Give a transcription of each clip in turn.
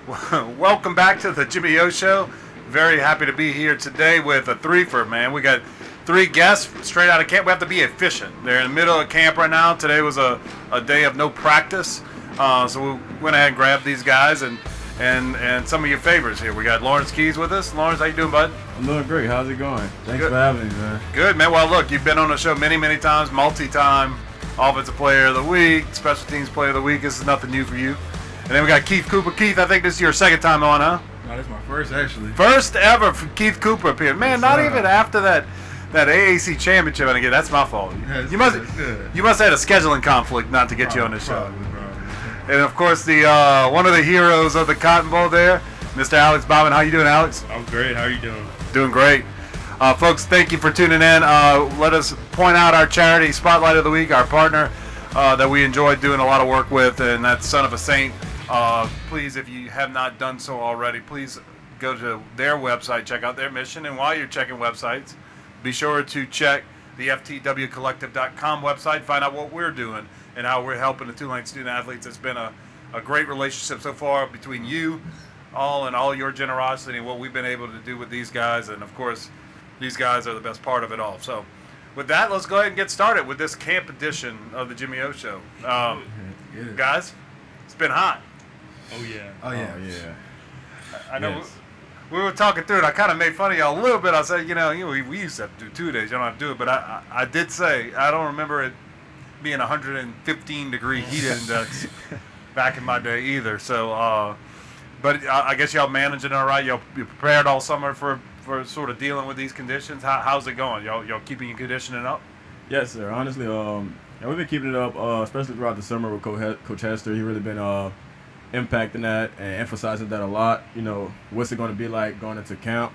Welcome back to the Jimmy O Show. Very happy to be here today with a threefer, man. We got three guests straight out of camp. We have to be efficient. They're in the middle of camp right now. Today was a day of no practice. So we went ahead and grabbed these guys and some of your favorites here. We got Lawrence Keys with us. Lawrence, how you doing, bud? I'm doing great. How's it going? Thanks Good. for having me, man. Good, man. Well, look, you've been on the show many times, multi-time offensive player of the week, special teams player of the week. This is nothing new for you. And then we got Keith Cooper. Keith, I think this is your second time on, huh? No, this is my first, actually. First ever for Keith Cooper appeared. Man, not even after that AAC championship. And again, that's my fault. Yeah, you must have had a scheduling conflict not to get you on this show. Probably. And of course, the one of the heroes of the Cotton Bowl there, Mr. Alex Bauman. How you doing, Alex? I'm great. How are you doing? Doing great. Folks, thank you for tuning in. Let us point out our charity spotlight of the week, our partner that we enjoy doing a lot of work with, and that's Son of a Saint. Please, if you have not done so already, please go to their website, check out their mission, and while you're checking websites, be sure to check the ftwcollective.com website, find out what we're doing and how we're helping the Tulane student athletes. It's been a great relationship so far between you all and all your generosity and what we've been able to do with these guys, and of course, these guys are the best part of it all. So with that, let's go ahead and get started with this camp edition of the Jimmy O Show. Guys, it's been hot. Oh, yeah. Oh, yeah. I know Yes. we were talking through it. I kind of made fun of y'all a little bit. I said, we used to have to do 2 days. You don't have to do it. But I did say, I don't remember it being 115-degree heat index back in my day either. So, but I guess y'all managing it all right. You prepared all summer for sort of dealing with these conditions. How's it going? Y'all keeping your conditioning up? Yes, sir. Honestly, we've been keeping it up, especially throughout the summer with Coach Hester. He really been impacting that and emphasizing that a lot. What's it going to be like going into camp?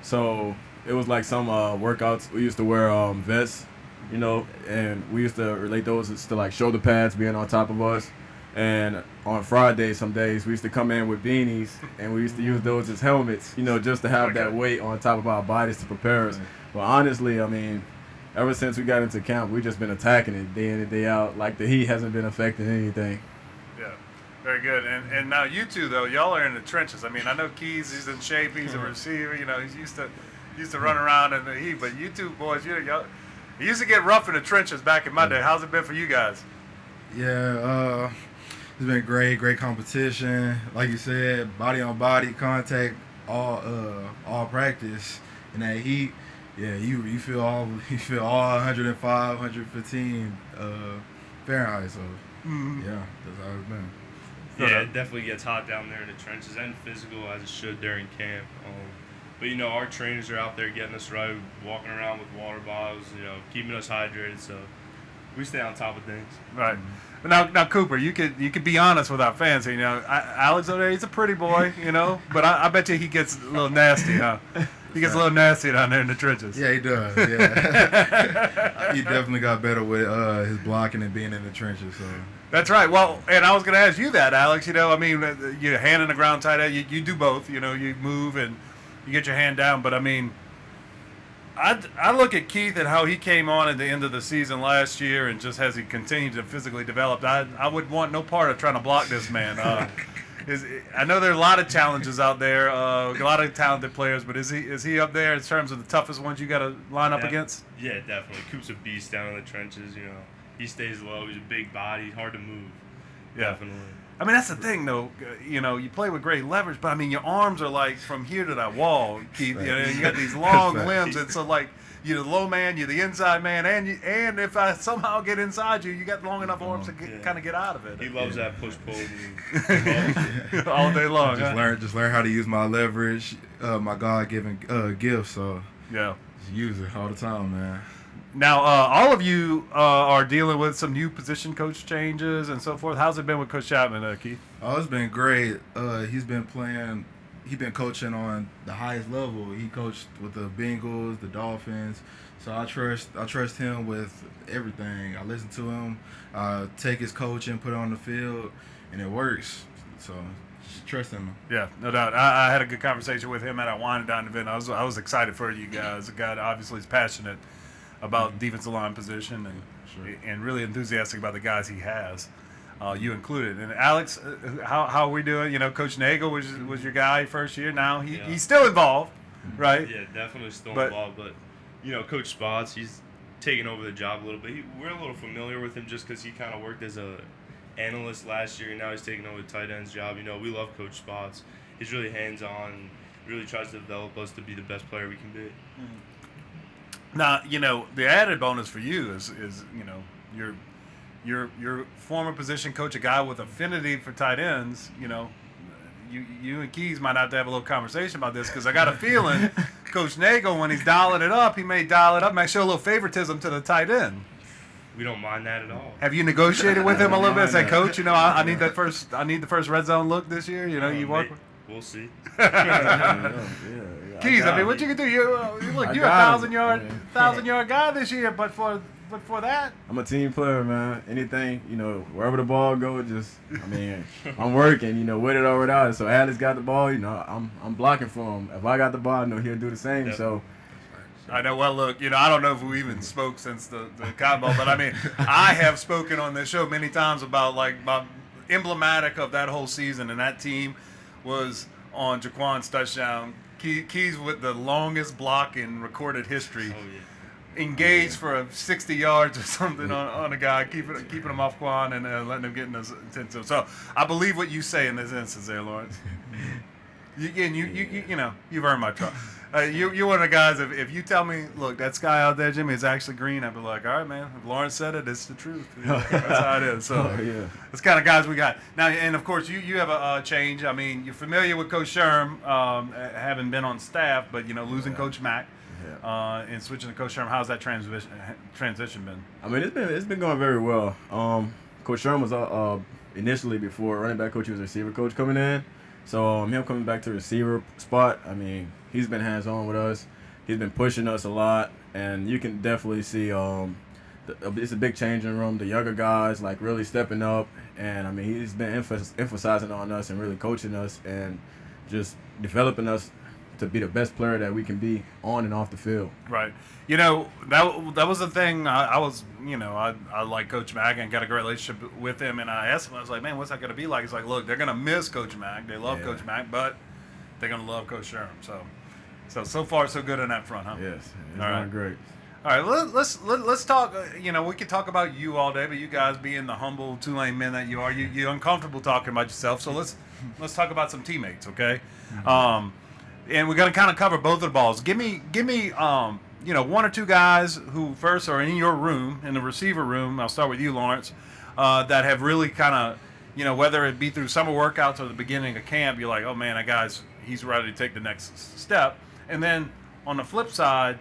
So it was like some workouts. We used to wear vests, and we used to relate those to like shoulder pads being on top of us. And on Fridays, some days, we used to come in with beanies, and we used to use those as helmets, just to have that weight on top of our bodies to prepare us. But honestly, I mean, ever since we got into camp, we've just been attacking it day in and day out. Like the heat hasn't been affecting anything. Yeah, very good. And now you two, though, y'all are in the trenches. I mean, I know Keys, he's in shape, he's a receiver, he's used to run around in the heat. But you two boys, y'all, it used to get rough in the trenches back in my day. How's it been for you guys? Yeah, it's been great competition. Like you said, body on body contact, all practice. And that heat, yeah, you feel all 105, 115 Fahrenheit. So yeah, that's how it's been. Yeah, it definitely gets hot down there in the trenches and physical as it should during camp. But, our trainers are out there getting us right, walking around with water bottles, keeping us hydrated. So we stay on top of things. Right. Now, Cooper, you could be honest with our fans. Alex over there, he's a pretty boy, but I bet you he gets a little nasty, huh? He gets a little nasty down there in the trenches. Yeah, he does. Yeah, he definitely got better with his blocking and being in the trenches. So That's right. Well, and I was going to ask you that, Alex. Your hand in the ground tight end. You do both. You move and you get your hand down. But I look at Keith and how he came on at the end of the season last year, and just as he continued to physically develop, I would want no part of trying to block this man. I know there are a lot of challenges out there, a lot of talented players, but is he up there in terms of the toughest ones you got to line up against? Yeah, definitely. Coop's a beast down in the trenches. He stays low. He's a big body, hard to move. Yeah. Definitely. That's the thing, though. You play with great leverage, but your arms are like from here to that wall, Keith. You got these long limbs, and so like you're the low man, you're the inside man, and if I somehow get inside you, you got long enough arms to kind of get out of it. He loves that push-pull move. All day long. just learn how to use my leverage, my God-given gift. So yeah, just use it all the time, man. Now, all of you are dealing with some new position coach changes and so forth. How's it been with Coach Chapman, Keith? Oh, it's been great. He's been coaching on the highest level. He coached with the Bengals, the Dolphins. So I trust him with everything. I listen to him, take his coaching, put it on the field, and it works. So just trust him. Yeah, no doubt. I had a good conversation with him at our Wine and Dine event. I was excited for you guys. The guy obviously is passionate about defensive line position and really enthusiastic about the guys he has. you included. And Alex, how are we doing? You know, Coach Nagel was your guy first year. Now he's still involved, right? Yeah, definitely still But- involved. But you know, Coach Spots, he's taking over the job a little bit. We're a little familiar with him just because he kind of worked as a analyst last year, and now he's taking over the tight end's job. You know, we love Coach Spots. He's really hands-on. Really tries to develop us to be the best player we can be. Now, you know, the added bonus for you is you know, your former position coach, a guy with affinity for tight ends. You know, you and Keys might have to have a little conversation about this, because I got a feeling Coach Nagel, when he's dialing it up, he may dial it up, might show a little favoritism to the tight end. We don't mind that at all. Have you negotiated with him a little bit? Say, Coach, you know, I need the first red zone look this year. You know, you work with. We'll see. Keys, I mean, what you can do? Look, you're a 1,000-yard guy this year, but for that, I'm a team player, man. Anything, you know, wherever the ball goes, I'm working, you know, with it or without it. So Alex got the ball, you know, I'm blocking for him. If I got the ball, I know he'll do the same. Yep. So. I know. Well, look, you know, I don't know if we even spoke since the combo, but I mean, I have spoken on this show many times about emblematic of that whole season, and that team was on Jaquan's touchdown. Keys with the longest block in recorded history. Oh, yeah. Engaged for 60 yards or something on a guy, keeping him off Quan and letting him get in his attention. So I believe what you say in this instance there, Lawrence. You know, you've earned my trust. You're one of the guys, if you tell me, look, that sky out there, Jimmy, is actually green, I'd be like, all right, man. If Lawrence said it, it's the truth. That's how it is. So that's the kind of guys we got. Now, and of course, you have a change. I mean, you're familiar with Coach Sherm, having been on staff, but, you know, losing Coach Mack. And switching to Coach Sherm, how's that transition been? I mean, it's been going very well. Coach Sherm was initially, before running back coach, he was a receiver coach coming in. So him coming back to the receiver spot, I mean, he's been hands-on with us. He's been pushing us a lot, and you can definitely see it's a big change in the room. The younger guys really stepping up, and I mean, he's been emphasizing on us and really coaching us and just developing us to be the best player that we can be on and off the field. Right. You know, that was the thing. I was, you know, I like Coach Mack and got a great relationship with him, and I asked him, I was like, man, what's that going to be like? He's like, look, they're going to miss Coach Mack. They love Coach Mack, but they're going to love Coach Sherm. So far, so good on that front, huh? Yes. It's all right. going great. All right, let's talk. You know, we could talk about you all day, but you guys, being the humble Tulane men that you are, you're uncomfortable talking about yourself. So let's talk about some teammates, okay? And we're gonna kind of cover both of the balls. Give me, you know, one or two guys who first are in your room, in the receiver room. I'll start with you, Lawrence, that have really kind of, you know, whether it be through summer workouts or the beginning of camp, you're like, oh man, that guy's, he's ready to take the next step. And then on the flip side,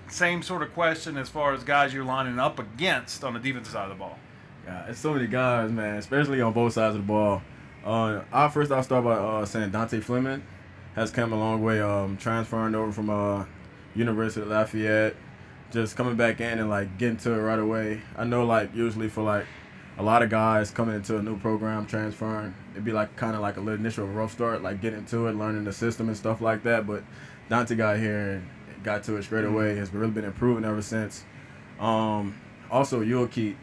same sort of question as far as guys you're lining up against on the defensive side of the ball. Yeah, it's so many guys, man, especially on both sides of the ball. I'll start by saying Dante Fleming has come a long way, transferring over from University of Lafayette, just coming back in and getting to it right away. I know usually for a lot of guys coming into a new program, transferring, it'd be kind of a little initial rough start, getting into it, learning the system and stuff like that. But Dante got here and got to it straight away. Has really been improving ever since. Also, Yulkeet.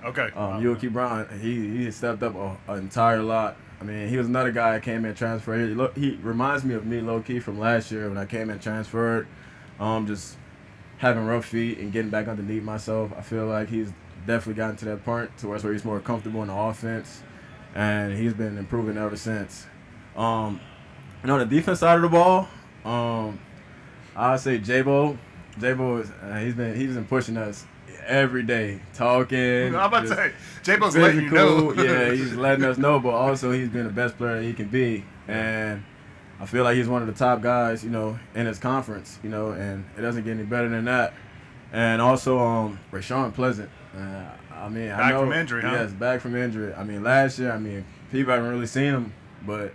Okay. Yulkeet Brown, he stepped up an entire lot. I mean, he was another guy that came in transferred. He reminds me of me low-key from last year when I came in transferred. Just having rough feet and getting back underneath myself. I feel like he's definitely gotten to that point to where he's more comfortable in the offense, and he's been improving ever since. On the defense side of the ball, I'd say J-Bo. J-Bo is he's been pushing us every day, talking. I'm about to say, J-Bo's letting you know. Yeah, he's letting us know, but also he's been the best player he can be. And I feel like he's one of the top guys, you know, in his conference, you know, and it doesn't get any better than that. And also Rashawn Pleasant. I mean, back from injury, huh? Yes, back from injury. I mean, last year, people haven't really seen him, but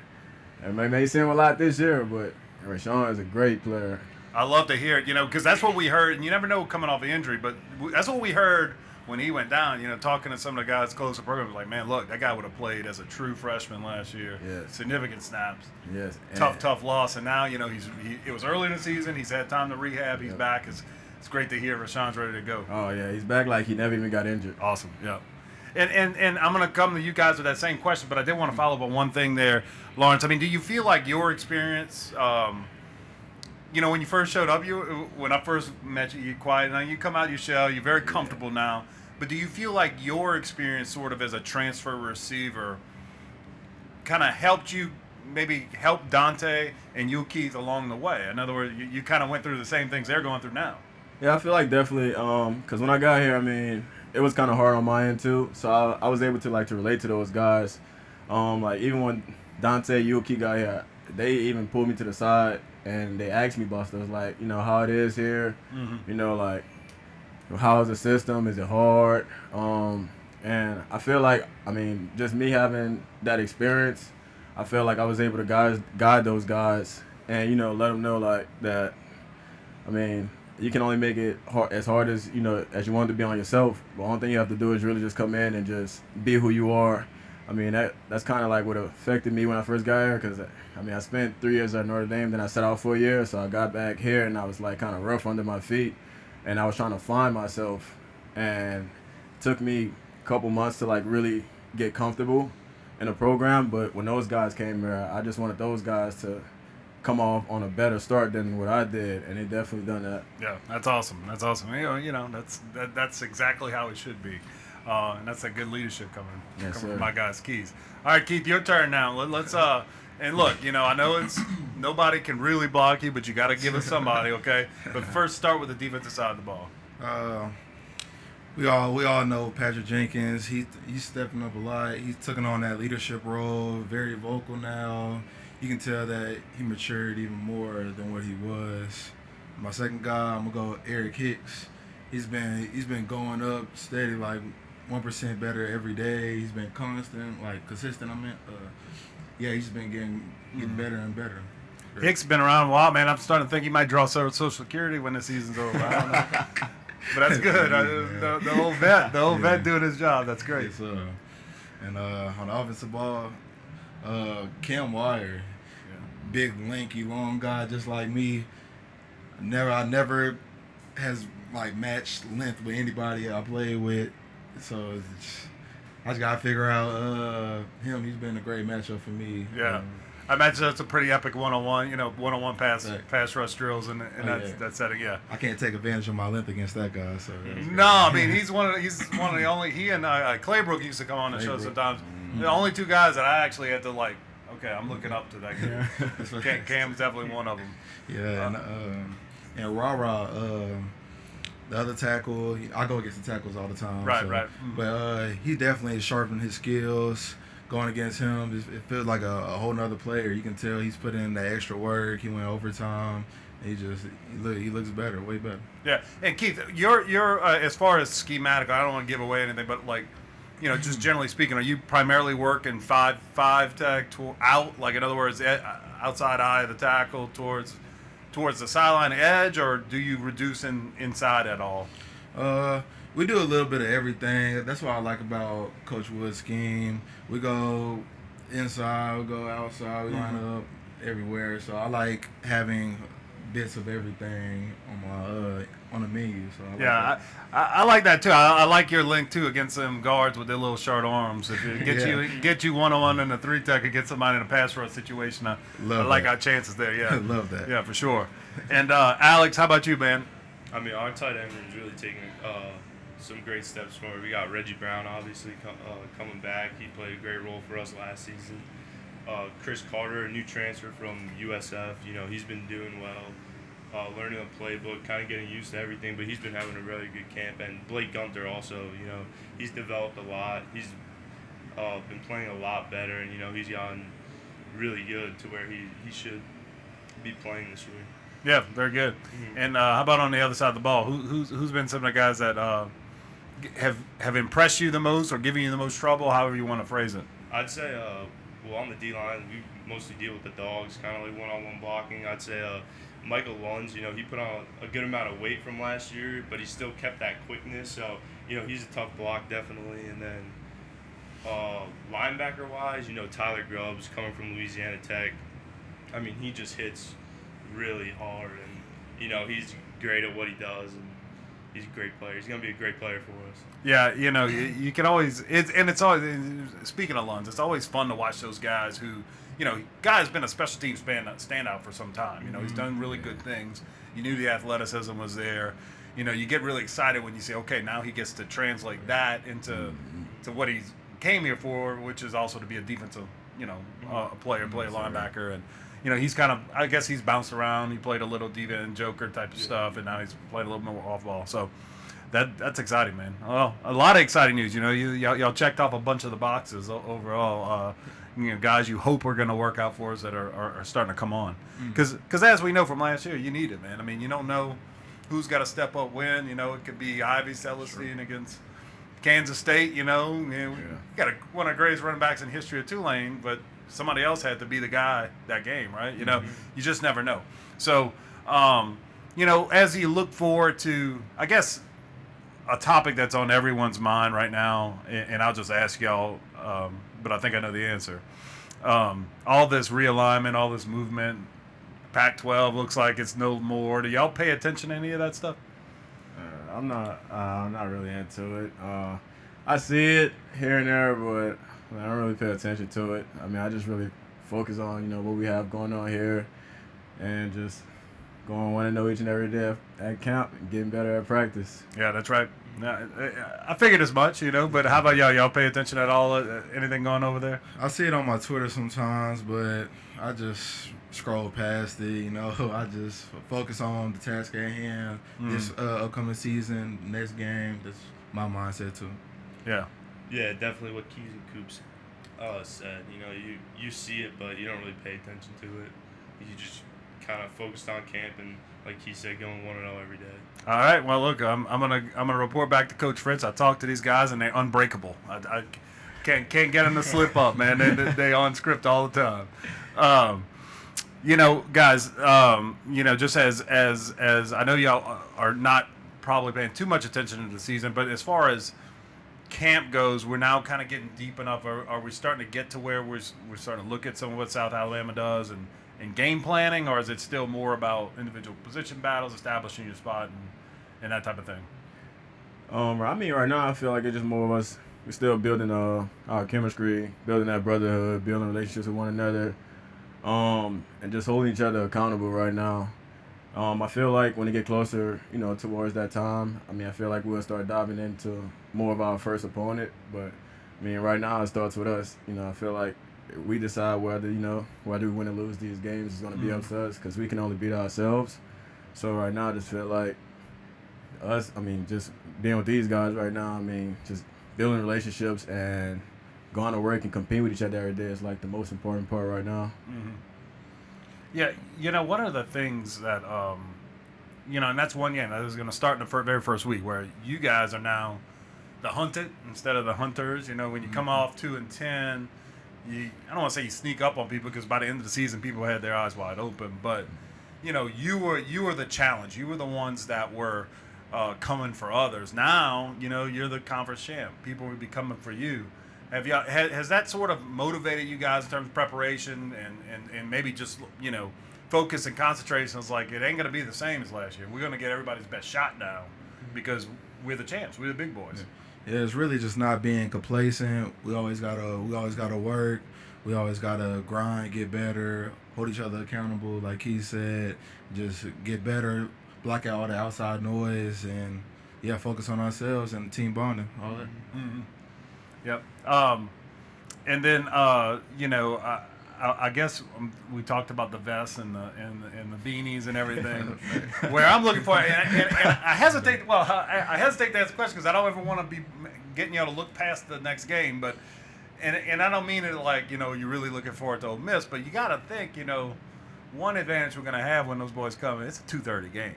may see him a lot this year, but Rashawn is a great player. I love to hear it, you know, because that's what we heard, and you never know coming off the injury, but that's what we heard when he went down, you know, talking to some of the guys close to the program, like, man, look, that guy would have played as a true freshman last year. Yes. Significant snaps. Yes. Tough loss, and now, you know, it was early in the season, he's had time to rehab, he's back. It's great to hear Rashawn's ready to go. Oh, yeah, he's back like he never even got injured. Awesome, yeah. And I'm going to come to you guys with that same question, but I did want to follow up on one thing there, Lawrence. I mean, do you feel like your experience, when you first showed up, when I first met you, you're quiet. Now you come out of your shell, you're very comfortable now. But do you feel like your experience, sort of as a transfer receiver, kind of helped you, maybe help Dante and you, Keith, along the way? In other words, you kind of went through the same things they're going through now. Yeah, I feel like definitely, because when I got here, I mean, it was kind of hard on my end too. So I was able to relate to those guys. Like even when Dante, Yuki got here, they even pulled me to the side and they asked me about stuff like, how it is here, like how is the system? Is it hard? And I feel like, I mean, just me having that experience, I feel like I was able to guide those guys and, let them know like that, I mean, you can only make it as hard as, as you want to be on yourself. But the only thing you have to do is really just come in and just be who you are. I mean, that's kind of like what affected me when I first got here because, I mean, I spent 3 years at Notre Dame, then I sat out for a year, so I got back here and I was like kind of rough under my feet and I was trying to find myself and it took me a couple months to like really get comfortable in the program. But when those guys came here, I just wanted those guys to come off on a better start than what I did, and they definitely done that. Yeah, that's awesome. That's awesome. That's exactly how it should be. And that's a good leadership coming from my guys, Keith. All right, Keith, your turn now. Let's and look, I know it's nobody can really block you, but you got to give it somebody, okay? But first, start with the defensive side of the ball. We all know Patrick Jenkins. He's stepping up a lot. He's taking on that leadership role. Very vocal now. You can tell that he matured even more than what he was. My second guy, I'm gonna go Eric Hicks. He's been going up steady, like 1% better every day. He's been consistent. He's been getting better and better. Hicks been around a while, man. I'm starting to think he might draw Social Security when the season's over. I don't know. But that's good. The old vet doing his job. That's great. Yes, and on the offensive ball, Cam Wire, big, lanky, long guy just like me. I never has like matched length with anybody I played with, so I just gotta figure out him. He's been a great matchup for me. Yeah. I imagine that's a pretty epic one-on-one, one-on-one pass rush drills in that setting. Yeah, I can't take advantage of my length against that guy. So no, I mean he's one of the only. He and Claybrook used to come on the show sometimes. The only two guys that I actually had to like. Okay, I'm looking up to that kid. Cam's definitely one of them. Yeah, and Rah, the other tackle, I go against the tackles all the time. Right. But he definitely sharpened his skills. Going against him, it feels like a whole nother player. You can tell he's put in the extra work. He went overtime. He looks better, way better. Yeah, and Keith, you're as far as schematic, I don't want to give away anything, but like, just generally speaking, are you primarily working five tech out? Like in other words, outside eye of the tackle towards the sideline edge, or do you reduce inside at all? We do a little bit of everything. That's what I like about Coach Wood's scheme. We go inside, we go outside, we line up everywhere. So I like having bits of everything on the menu. So I like that too. I like your link too against them guards with their little short arms. If it get you one-on-one in a 3-tech and get somebody in a pass rush situation, I like our chances there. Yeah, love that. Yeah, for sure. And Alex, how about you, man? I mean, our tight end is really taking some great steps forward. We got Reggie Brown, obviously, coming back. He played a great role for us last season. Chris Carter, a new transfer from USF. He's been doing well, learning the playbook, kind of getting used to everything, but he's been having a really good camp. And Blake Gunter also, he's developed a lot. He's been playing a lot better, and, he's gotten really good to where he should be playing this year. Yeah, very good. Mm-hmm. And how about on the other side of the ball? Who's been some of the guys that have impressed you the most or given you the most trouble, however you want to phrase it? I'd say, on the D-line, we mostly deal with the dogs, kind of like one-on-one blocking. I'd say Michael Lunds, he put on a good amount of weight from last year, but he still kept that quickness. So, he's a tough block, definitely. And then linebacker-wise, Tyler Grubbs coming from Louisiana Tech. I mean, he just hits really hard, and, he's great at what he does. And he's a great player. He's gonna be a great player for us. Yeah, you can always it's always, speaking of Lunds, it's always fun to watch those guys who, guy's been a special team standout for some time. He's done really good things. You knew the athleticism was there. You get really excited when you say, okay, now he gets to translate that into to what he came here for, which is also to be a defensive, player, linebacker, and he's kind of, I guess he's bounced around. He played a little diva and joker type of stuff, and now he's played a little more off ball. So that's exciting, man. Well, a lot of exciting news. Y'all checked off a bunch of the boxes overall. Guys you hope are going to work out for us that are starting to come on. Because as we know from last year, you need it, man. I mean, you don't know who's got to step up when. It could be Ivy Celestine against Kansas State. You got one of the greatest running backs in history of Tulane, but somebody else had to be the guy that game, right? You just never know. So, as you look forward to, I guess, a topic that's on everyone's mind right now, and I'll just ask y'all, but I think I know the answer. All this realignment, all this movement, Pac-12 looks like it's no more. Do y'all pay attention to any of that stuff? I'm not really into it. I see it here and there, but I don't really pay attention to it. I mean, I just really focus on, what we have going on here and just going 1-0 each and every day at camp and getting better at practice. Yeah, that's right. I figured as much, but how about y'all? Y'all pay attention at all? Anything going over there? I see it on my Twitter sometimes, but I just scroll past it, I just focus on the task at hand, this upcoming season, next game. That's my mindset too. Yeah. Yeah, definitely what Keys and Coops said. You see it, but you don't really pay attention to it. You just kind of focused on camp and, like he said, going 1-0 every day. All right. Well, look, I'm gonna report back to Coach Fritz. I talked to these guys, and they're unbreakable. I can't get them to slip up, man. They on script all the time. Guys, just as I know y'all are not probably paying too much attention to the season, but as far as camp goes, we're now kind of getting deep enough. Are we starting to get to where we're starting to look at some of what South Alabama does and game planning, or is it still more about individual position battles, establishing your spot, and that type of thing? I mean, right now I feel like it's just more of us. We're still building our chemistry, building that brotherhood, building relationships with one another, and just holding each other accountable right now. I feel like when it get closer, towards that time, I feel like we'll start diving into more of our first opponent. But, right now it starts with us. I feel like we decide whether we win or lose these games is going to be up to us because we can only beat ourselves. So right now I just feel like us, just being with these guys right now, just building relationships and going to work and competing with each other every day is like the most important part right now. Yeah, one of the things that, and that's one game that is going to start in the very first week where you guys are now the hunted instead of the hunters. When you come off 2-10, I don't want to say you sneak up on people because by the end of the season, people had their eyes wide open. But, you were the challenge. You were the ones that were coming for others. Now, you're the conference champ. People will be coming for you. Has that sort of motivated you guys in terms of preparation and maybe just, focus and concentration? It's like it ain't going to be the same as last year. We're going to get everybody's best shot now because we're the champs. We're the big boys. Yeah, it's really just not being complacent. We always gotta work. We always gotta grind, get better, hold each other accountable. Like he said, just get better, block out all the outside noise, and focus on ourselves and team bonding. All that. Mm-hmm. Yep. And then I guess we talked about the vests and the beanies and everything. Where I'm looking for, and I hesitate. Well, I hesitate to ask the question because I don't ever want to be getting y'all to look past the next game. But and I don't mean it like you're really looking forward to Ole Miss, but you got to think one advantage we're gonna have when those boys come. It's a 2:30 game.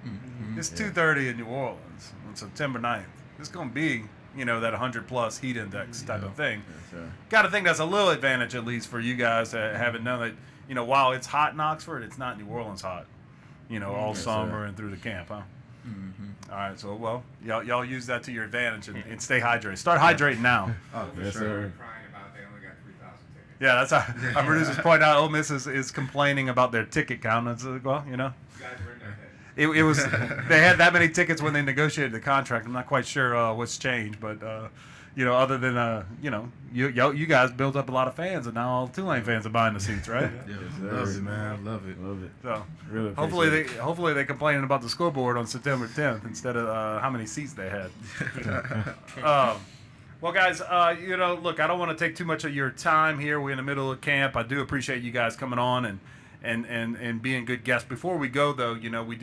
Mm-hmm. It's 2:30 in New Orleans on September 9th. It's gonna be that 100+ heat index type of thing. Yes, got to think that's a little advantage at least for you guys that haven't known that, while it's hot in Oxford, it's not New Orleans hot, all summer and through the camp, huh? Mm-hmm. All right, so, well, y'all use that to your advantage and stay hydrated. Start hydrating now. Oh, for yes, sure. Sir. Crying about they only got 3,000 tickets. Yeah, that's how our producers point out Ole Miss is complaining about their ticket count. It's like, well, You guys were in their head. it was they had that many tickets when they negotiated the contract. I'm not quite sure what's changed, but other than you guys built up a lot of fans, and now all Tulane fans are buying the seats, right? Yeah, love it, man. Love it. Love it. So Really hopefully they complaining about the scoreboard on September 10th instead of how many seats they had. Well, guys, look, I don't want to take too much of your time here. We're in the middle of camp. I do appreciate you guys coming on and being good guests. Before we go, though, we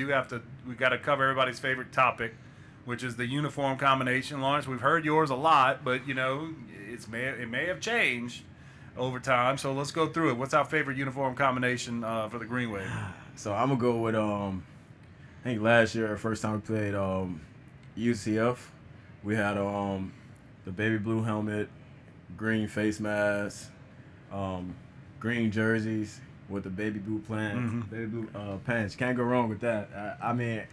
got to cover everybody's favorite topic, which is the uniform combination. Lawrence, we've heard yours a lot, but it may have changed over time. So let's go through it. What's our favorite uniform combination for the Green Wave? So I'm gonna go with I think last year, first time we played UCF, we had the baby blue helmet, green face mask, green jerseys with the baby blue pants. Can't go wrong with that. I mean,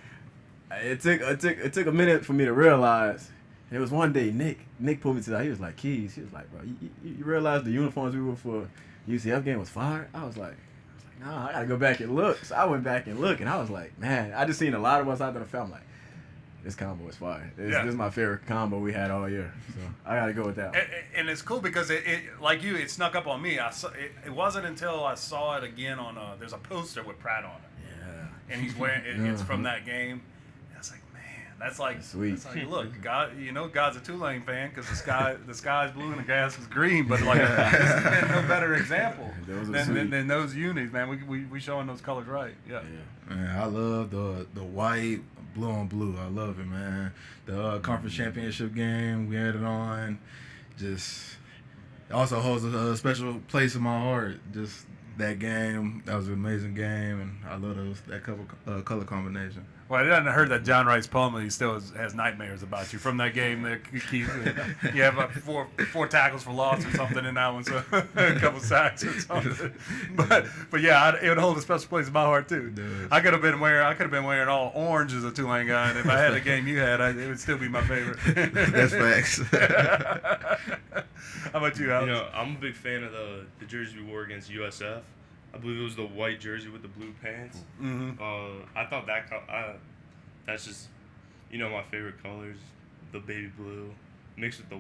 it took a minute for me to realize. It was one day Nick pulled me to that. He was like, Keys. He was like, bro, you realize the uniforms we wore for UCF game was fire? I was like, nah, I gotta go back and look. So I went back and looked, and I was like, man, I just seen a lot of us out there. I'm like, this combo is fire. This is my favorite combo we had all year. So I gotta go with that one. And it's cool because it like you, it snuck up on me. It wasn't until I saw it again on there's a poster with Pratt on it. Yeah. And he's wearing it's from that game. And I was like, man, that's like sweet. That's like, look, God, God's a Tulane fan because the sky's blue and the grass is green. But like, there's no better example than those unis, man. We showing those colors right. Yeah. Man, I love the white, blue on blue. I love it, man. The conference championship game, we had it on. Just it also holds a special place in my heart. Just that game, that was an amazing game, and I love that color combination. Well, I hadn't heard that John writes poem, and he still has nightmares about you from that game. You have like four tackles for loss or something in that one, so a couple sacks or something. But yeah, it would hold a special place in my heart too. I could have been wearing all orange as a Tulane guy, and if I had the game you had, it would still be my favorite. That's facts. How about you, Alex? I'm a big fan of the jersey we wore against USF. I believe it was the white jersey with the blue pants. Mm-hmm. I thought that's just my favorite colors, the baby blue mixed with the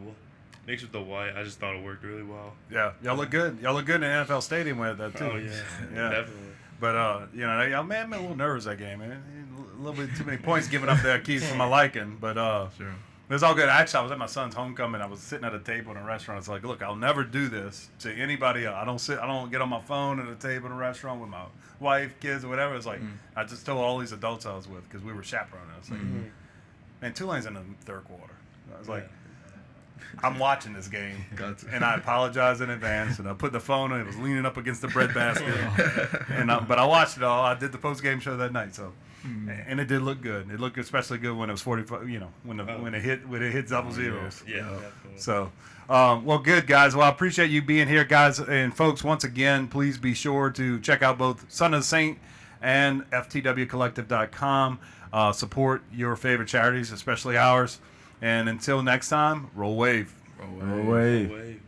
white. I just thought it worked really well. Yeah, y'all look good. Y'all look good in the NFL stadium with that too. Oh yeah, definitely. But y'all man, I'm a little nervous that game, man. A little bit too many points given up there, Keys, for my liking. But sure. It's all good. Actually, I was at my son's homecoming. I was sitting at a table in a restaurant. It's like, look, I'll never do this to anybody else. I don't get on my phone at a table in a restaurant with my wife, kids, or whatever. It's like, I just told all these adults I was with because we were chaperoning. I was like, man, Tulane's in the third quarter. I was like, I'm watching this game, and I apologize in advance. And I put the phone on. It was leaning up against the bread basket, but I watched it all. I did the post game show that night, so. And it did look good. It looked especially good when it was 45. When it hit double zeros. Yeah, definitely. So, well, good guys. Well, I appreciate you being here, guys and folks. Once again, please be sure to check out both Son of the Saint and FTWcollective.com. Support your favorite charities, especially ours. And until next time, roll wave. Roll wave. Wave.